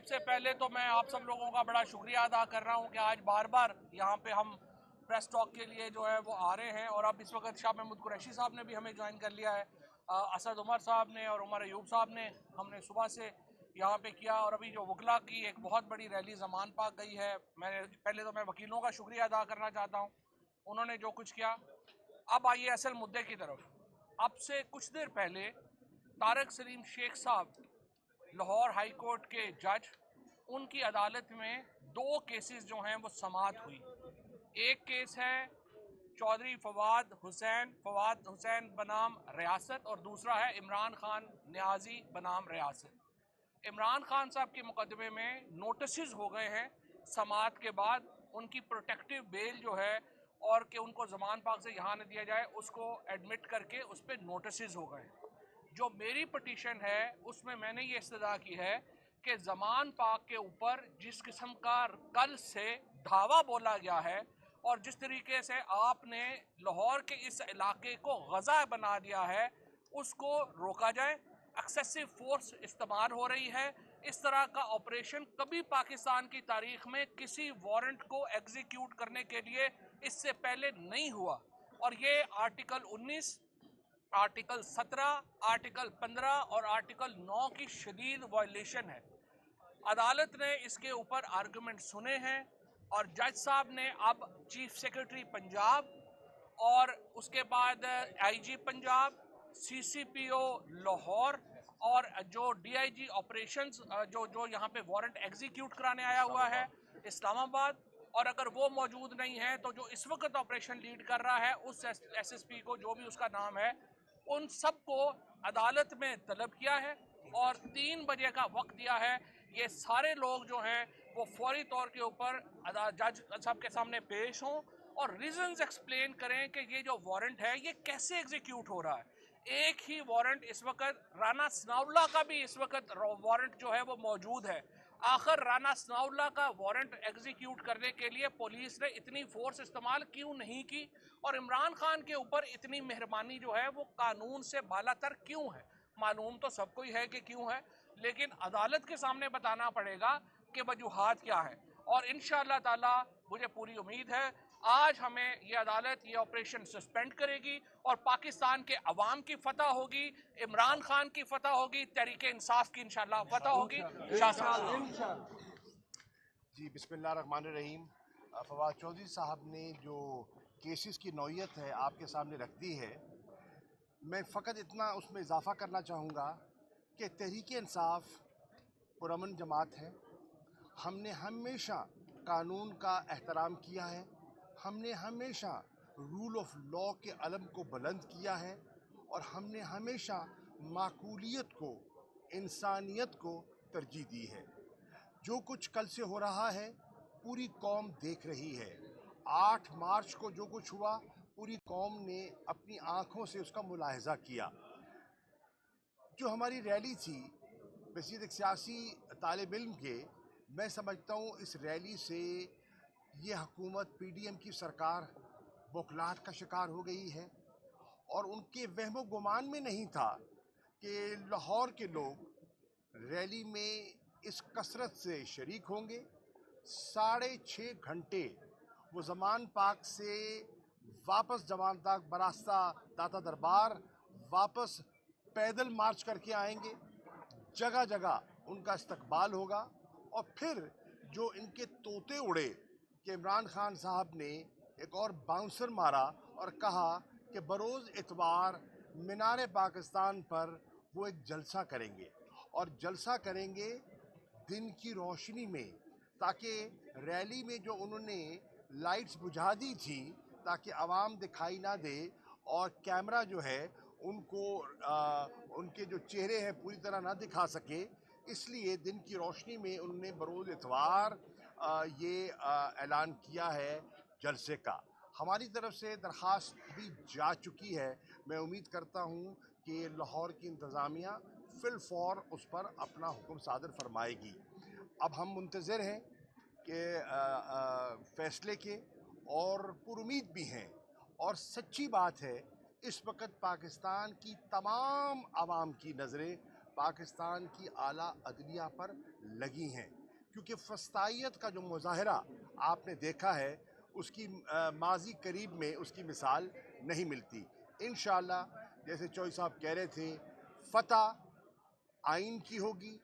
सबसे पहले तो मैं आप सब लोगों का बड़ा शुक्रिया अदा कर रहा हूँ कि आज बार बार यहाँ पे हम प्रेस टॉक के लिए जो है वो आ रहे हैं। और अब इस वक्त शाह महमूद कुरैशी साहब ने भी हमें ज्वाइन कर लिया है, असद उमर साहब ने और उमर अयूब साहब ने, हमने सुबह से यहाँ पे किया। और अभी जो वकला की एक बहुत बड़ी रैली ज़मान पाक गई है, पहले तो मैं वकीलों का शुक्रिया अदा करना चाहता हूँ, उन्होंने जो कुछ किया। अब आइए असल मुद्दे की तरफ। अब से कुछ देर पहले तारिक सलीम शेख साहब लाहौर हाई कोर्ट के जज, उनकी अदालत में 2 केसेस जो हैं वो समाअत हुई। एक केस है चौधरी फवाद हुसैन बनाम रियासत, और दूसरा है इमरान खान न्याजी बनाम रियासत। इमरान खान साहब के मुकदमे में नोटिस हो गए हैं समाअत के बाद, उनकी प्रोटेक्टिव बेल जो है और कि उनको ज़मान पाक से यहाँ न दिया जाए उसको एडमिट करके उस पर नोटिस हो गए। जो मेरी पटिशन है उसमें मैंने ये इस्तदा की है कि ज़मान पाक के ऊपर जिस किस्म का कल से धावा बोला गया है और जिस तरीके से आपने लाहौर के इस इलाके को गज़ा बना दिया है, उसको रोका जाए। एक्सेसिव फोर्स इस्तेमाल हो रही है। इस तरह का ऑपरेशन कभी पाकिस्तान की तारीख में किसी वारंट को एग्जीक्यूट करने के लिए इससे पहले नहीं हुआ। और ये आर्टिकल 19, आर्टिकल 17, आर्टिकल 15 और आर्टिकल 9 की शदीद वायलेशन है। अदालत ने इसके ऊपर आर्गूमेंट सुने हैं और जज साहब ने अब चीफ सेक्रेटरी पंजाब और उसके बाद आईजी पंजाब, सीसीपीओ लाहौर और जो डीआईजी ऑपरेशंस जो यहाँ पे वारंट एग्जीक्यूट कराने आया हुआ है इस्लामाबाद, और अगर वो मौजूद नहीं है तो जो इस वक्त ऑपरेशन लीड कर रहा है उस एसएसपी को, जो भी उसका नाम है, उन सबको अदालत में तलब किया है और 3 बजे का वक्त दिया है। ये सारे लोग जो हैं वो फौरी तौर के ऊपर जज साहब के सामने पेश हों और रीजंस एक्सप्लेन करें कि ये जो वारंट है ये कैसे एग्जीक्यूट हो रहा है। एक ही वारंट इस वक्त राना सनाउल्लाह का भी इस वक्त वारंट जो है वो मौजूद है। आखिर राना सनाउल्लाह का वारंट एग्जीक्यूट करने के लिए पुलिस ने इतनी फोर्स इस्तेमाल क्यों नहीं की, और इमरान खान के ऊपर इतनी मेहरबानी जो है वो कानून से बालातर क्यों है? मालूम तो सबको ही है कि क्यों है, लेकिन अदालत के सामने बताना पड़ेगा कि वजूहात क्या है। और इंशाअल्लाह ताला मुझे पूरी उम्मीद है आज हमें ये अदालत ये ऑपरेशन सस्पेंड करेगी और पाकिस्तान के अवाम की फतह होगी, इमरान खान की फतह होगी, तहरीक इंसाफ की इंशाअल्लाह फतह होगी। जी बिस्मिल्लाहिर्रहमानिर्रहीम। फवाद चौधरी साहब ने जो केसेस की नौयत है आपके सामने रख दी है, मैं फ़कत इतना उसमें इजाफ़ा करना चाहूँगा कि तहरीक इंसाफ पुरअमन जमात है। हमने हमेशा कानून का एहतराम किया है, हमने हमेशा रूल ऑफ लॉ के अलम को बुलंद किया है और हमने हमेशा माकूलियत को, इंसानियत को तरजीह दी है। जो कुछ कल से हो रहा है पूरी कौम देख रही है। 8 मार्च को जो कुछ हुआ पूरी कौम ने अपनी आँखों से उसका मुलाहिज़ा किया। जो हमारी रैली थी बसीत एक सियासी तालिब इल्म के, मैं समझता हूँ इस रैली से ये हुकूमत पीडीएम की सरकार बौखलाहट का शिकार हो गई है और उनके वहमो गुमान में नहीं था कि लाहौर के लोग रैली में इस कसरत से शरीक होंगे। 6.5 घंटे वो ज़मान पाक से वापस ज़मान पाक बरास्ता दाता दरबार वापस पैदल मार्च करके आएंगे। जगह जगह उनका इस्तकबाल होगा और फिर जो इनके तोते उड़े कि इमरान खान साहब ने एक और बाउंसर मारा और कहा कि बरोज़ इतवार मीनार पाकिस्तान पर वो एक जलसा करेंगे और जलसा करेंगे दिन की रोशनी में, ताकि रैली में जो उन्होंने लाइट्स बुझा दी थी ताकि आवाम दिखाई ना दे और कैमरा जो है उनको उनके जो चेहरे हैं पूरी तरह ना दिखा सके, इसलिए दिन की रोशनी में उन्होंने बरोज़ इतवार ये ऐलान किया है जलसे का। हमारी तरफ से दरख्वास्त भी जा चुकी है। मैं उम्मीद करता हूँ कि लाहौर की इंतज़ामिया फिलफौर उस पर अपना हुक्म सादर फरमाएगी। अब हम मुंतज़िर हैं कि फ़ैसले के और पुरुमीद भी हैं। और सच्ची बात है इस वक्त पाकिस्तान की तमाम आवाम की नज़रें पाकिस्तान की आला अदलिया पर लगी हैं, क्योंकि फस्तायत का जो मुजाहरा आपने देखा है उसकी माजी करीब में उसकी मिसाल नहीं मिलती। इंशाअल्लाह जैसे चौधरी साहब कह रहे थे, फतह आइन की होगी,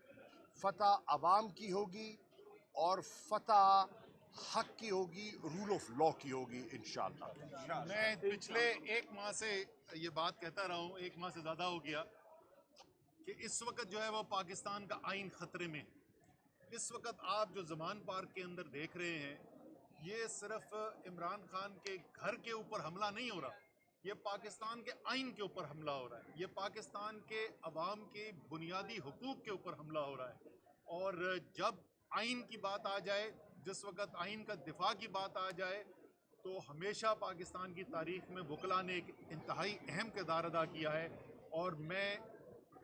फतह अवाम की होगी और फतह हक की होगी, रूल ऑफ लॉ की होगी इंशाअल्लाह। मैं पिछले एक माह से ये बात कहता रहा हूँ, एक माह से ज़्यादा हो गया, कि इस वक्त जो है वो पाकिस्तान का आइन ख़तरे में है। इस वक्त आप जो ज़मान पार्क के अंदर देख रहे हैं, ये सिर्फ इमरान खान के घर के ऊपर हमला नहीं हो रहा, ये पाकिस्तान के आइन के ऊपर हमला हो रहा है, ये पाकिस्तान के अवाम के बुनियादी हुकूक के ऊपर हमला हो रहा है। और जब आइन की बात आ जाए, जिस वक्त आइन का दिफा की बात आ जाए, तो हमेशा पाकिस्तान की तारीख में वकला ने एक इंतहाई अहम किरदार अदा किया है। और मैं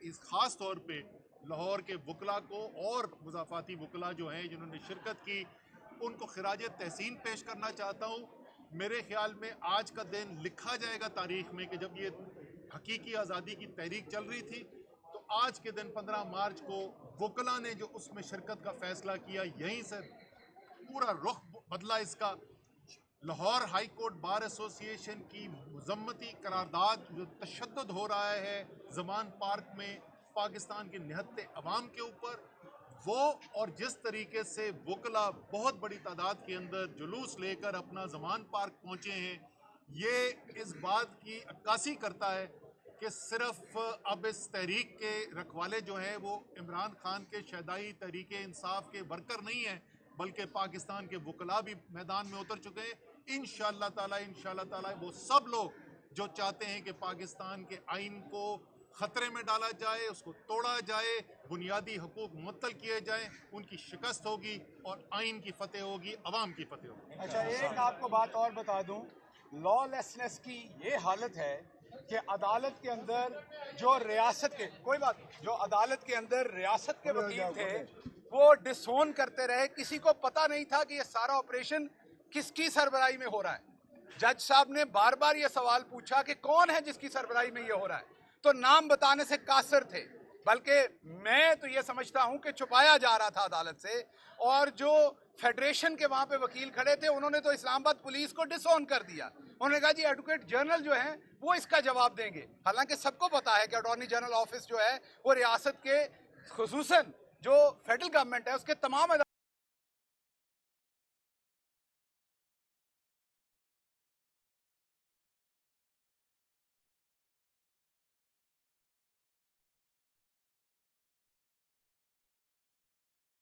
इस ख़ास तौर पे लाहौर के वकला को और मुज़ाफ़ाती वकला जो हैं जिन्होंने शिरकत की, उनको खिराज तहसीन पेश करना चाहता हूँ। मेरे ख़्याल में आज का दिन लिखा जाएगा तारीख़ में कि जब ये हकीकी आज़ादी की तहरीक चल रही थी, तो आज के दिन 15 मार्च को वकला ने जो उसमें शिरकत का फ़ैसला किया, यहीं से पूरा रुख बदला इसका। Lahore high court bar association की मज़म्मती करारदाद जो तशद्दुद हो रहा है ज़मान पार्क में पाकिस्तान के निहत्ते अवाम के ऊपर, वो और जिस तरीके से वकला बहुत बड़ी तादाद के अंदर जुलूस लेकर अपना ज़मान पार्क पहुँचे हैं, ये इस बात की अक्कासी करता है कि सिर्फ अब इस तहरीक के रखवाले जो हैं वो इमरान खान के शहदाई तहरीक इंसाफ के वर्कर नहीं हैं, बल्कि पाकिस्तान के वकला भी मैदान में उतर चुके हैं। इंशाअल्लाह ताला वो सब लोग जो चाहते हैं कि पाकिस्तान के आइन को ख़तरे में डाला जाए, उसको तोड़ा जाए, बुनियादी हुकूक मुअत्तल किए जाएं, उनकी शिकस्त होगी और आइन की फतेह होगी, अवाम की फतेह होगी। अच्छा, एक आपको बात और बता दूं, लॉलेसनेस की ये हालत है कि अदालत के अंदर जो रियासत के जो अदालत के अंदर रियासत के वकील थे वो डिसोन करते रहे। किसी को पता नहीं था कि ये सारा ऑपरेशन किसकी सरबराही में हो रहा है। जज साहब ने बार बार ये सवाल पूछा कि कौन है जिसकी सरबराही में ये हो रहा है, तो नाम बताने से कासर थे, बल्कि मैं तो ये समझता हूं कि छुपाया जा रहा था अदालत से। और जो फेडरेशन के वहां पे वकील खड़े थे, उन्होंने तो इस्लामाबाद पुलिस को डिसऑन कर दिया। उन्होंने कहा जी एडवोकेट जनरल जो है वो इसका जवाब देंगे। हालांकि सबको पता है कि अटॉर्नी जनरल ऑफिस जो है वो रियासत के खुसूसन जो फेडरल गवर्नमेंट है उसके तमाम